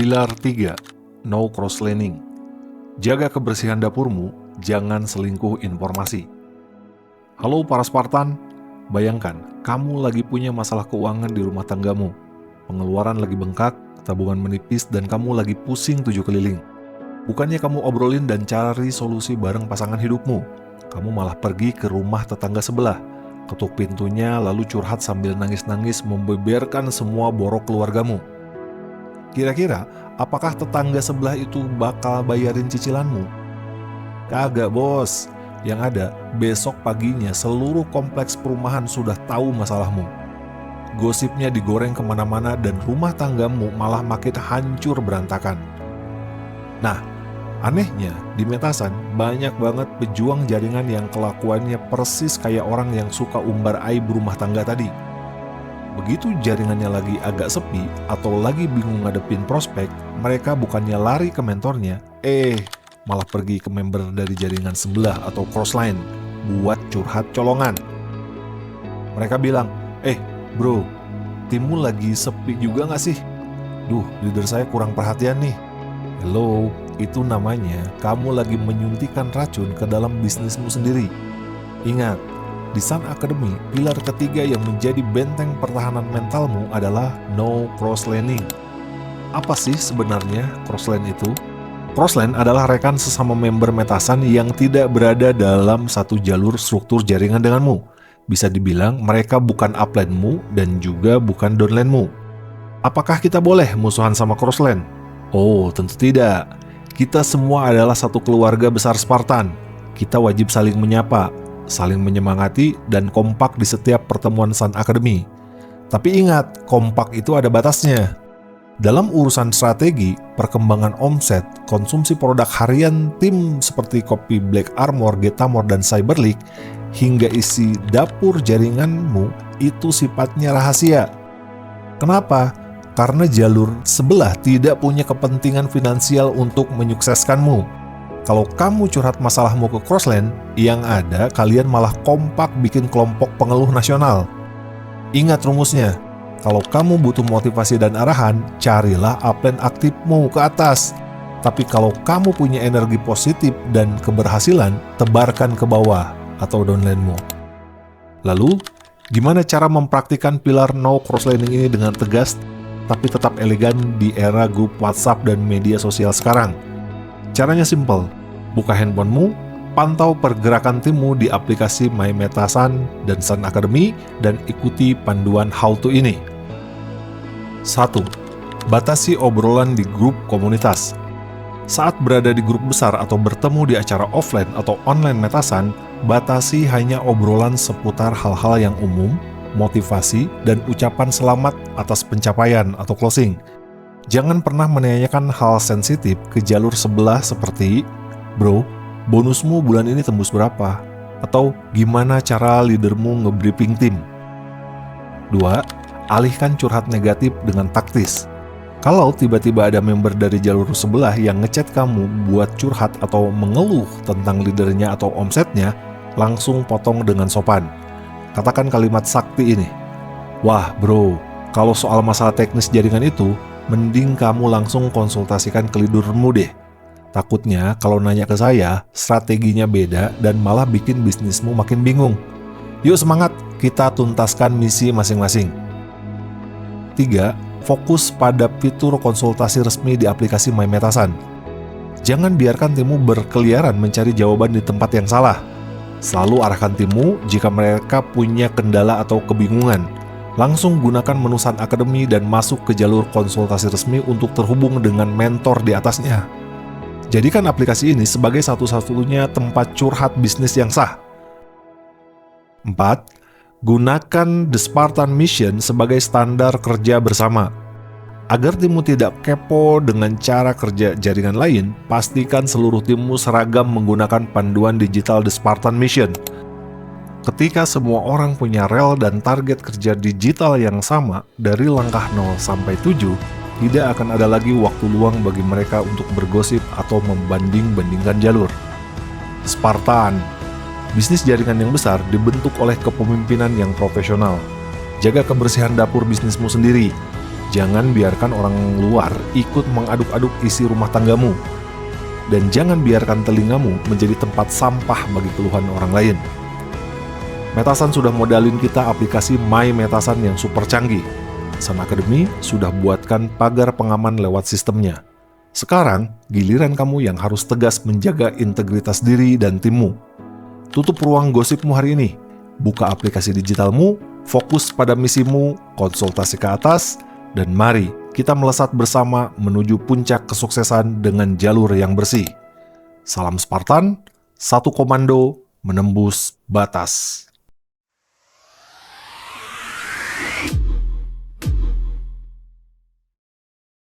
Pilar 3. No cross-learning. Jaga kebersihan dapurmu, jangan selingkuh informasi. Halo para Spartan, bayangkan kamu lagi punya masalah keuangan di rumah tanggamu. Pengeluaran lagi bengkak, tabungan menipis, dan kamu lagi pusing 7 keliling. Bukannya kamu obrolin dan cari solusi bareng pasangan hidupmu, kamu malah pergi ke rumah tetangga sebelah, ketuk pintunya lalu curhat sambil nangis-nangis membeberkan semua borok keluargamu. Kira-kira, apakah tetangga sebelah itu bakal bayarin cicilanmu? Kagak bos, yang ada besok paginya seluruh kompleks perumahan sudah tahu masalahmu. Gosipnya digoreng kemana-mana dan rumah tanggamu malah makin hancur berantakan. Nah, anehnya di Metasan banyak banget pejuang jaringan yang kelakuannya persis kayak orang yang suka umbar aib rumah tangga tadi. Begitu jaringannya lagi agak sepi atau lagi bingung ngadepin prospek, mereka bukannya lari ke mentornya, malah pergi ke member dari jaringan sebelah atau crossline buat curhat colongan. Mereka bilang, bro, timmu lagi sepi juga gak sih? Duh, leader saya kurang perhatian nih. Hello, itu namanya kamu lagi menyuntikkan racun ke dalam bisnismu sendiri. Ingat, di Sun Academy, pilar ketiga yang menjadi benteng pertahanan mentalmu adalah no cross-learning. Apa sih sebenarnya cross-lane itu? Cross-lane adalah rekan sesama member Metasan yang tidak berada dalam satu jalur struktur jaringan denganmu. Bisa dibilang mereka bukan upline-mu dan juga bukan downline-mu. Apakah kita boleh musuhan sama cross-lane? Oh, tentu tidak. Kita semua adalah satu keluarga besar Spartan. Kita wajib saling menyapa, saling menyemangati, dan kompak di setiap pertemuan Sun Academy. Tapi ingat, kompak itu ada batasnya. Dalam urusan strategi, perkembangan omset, konsumsi produk harian tim seperti kopi Black Armor, Getamor, dan Cyberleak, hingga isi dapur jaringanmu itu sifatnya rahasia. Kenapa? Karena jalur sebelah tidak punya kepentingan finansial untuk menyukseskanmu. Kalau kamu curhat masalahmu ke crossline, yang ada kalian malah kompak bikin kelompok pengeluh nasional. Ingat rumusnya, kalau kamu butuh motivasi dan arahan, carilah upline aktifmu ke atas. Tapi kalau kamu punya energi positif dan keberhasilan, tebarkan ke bawah atau downline-mu. Lalu, gimana cara mempraktikkan pilar no crosslining ini dengan tegas, tapi tetap elegan di era grup WhatsApp dan media sosial sekarang? Caranya simple, buka handphonemu, pantau pergerakan timmu di aplikasi My Metasan dan Sun Academy, dan ikuti panduan how to ini. 1. Batasi obrolan di grup komunitas. Saat berada di grup besar atau bertemu di acara offline atau online Metasan, batasi hanya obrolan seputar hal-hal yang umum, motivasi, dan ucapan selamat atas pencapaian atau closing. Jangan pernah menanyakan hal sensitif ke jalur sebelah seperti, bro, bonusmu bulan ini tembus berapa? Atau gimana cara leadermu nge-briefing tim? 2. Alihkan curhat negatif dengan taktis. Kalau tiba-tiba ada member dari jalur sebelah yang ngechat kamu buat curhat atau mengeluh tentang leadernya atau omsetnya, langsung potong dengan sopan. Katakan kalimat sakti ini, wah bro, kalau soal masalah teknis jaringan itu, mending kamu langsung konsultasikan ke leadermu deh. Takutnya kalau nanya ke saya, strateginya beda dan malah bikin bisnismu makin bingung. Yuk semangat, kita tuntaskan misi masing-masing. 3. Fokus pada fitur konsultasi resmi di aplikasi My Metasan. Jangan biarkan timmu berkeliaran mencari jawaban di tempat yang salah. Selalu arahkan timmu jika mereka punya kendala atau kebingungan. Langsung gunakan menu Sun Academy dan masuk ke jalur konsultasi resmi untuk terhubung dengan mentor di atasnya. Jadikan aplikasi ini sebagai satu-satunya tempat curhat bisnis yang sah. 4. Gunakan The Spartan Mission sebagai standar kerja bersama. Agar timmu tidak kepo dengan cara kerja jaringan lain, pastikan seluruh timmu seragam menggunakan panduan digital The Spartan Mission. Ketika semua orang punya rel dan target kerja digital yang sama dari langkah 0 sampai 7, tidak akan ada lagi waktu luang bagi mereka untuk bergosip atau membanding-bandingkan jalur. Spartan, bisnis jaringan yang besar dibentuk oleh kepemimpinan yang profesional. Jaga kebersihan dapur bisnismu sendiri. Jangan biarkan orang luar ikut mengaduk-aduk isi rumah tanggamu. Dan jangan biarkan telingamu menjadi tempat sampah bagi keluhan orang lain. Metasan sudah modalin kita aplikasi My Metasan yang super canggih. Sun Academy sudah buatkan pagar pengaman lewat sistemnya. Sekarang, giliran kamu yang harus tegas menjaga integritas diri dan timmu. Tutup ruang gosipmu hari ini. Buka aplikasi digitalmu, fokus pada misimu, konsultasi ke atas, dan mari kita melesat bersama menuju puncak kesuksesan dengan jalur yang bersih. Salam Spartan, satu komando menembus batas.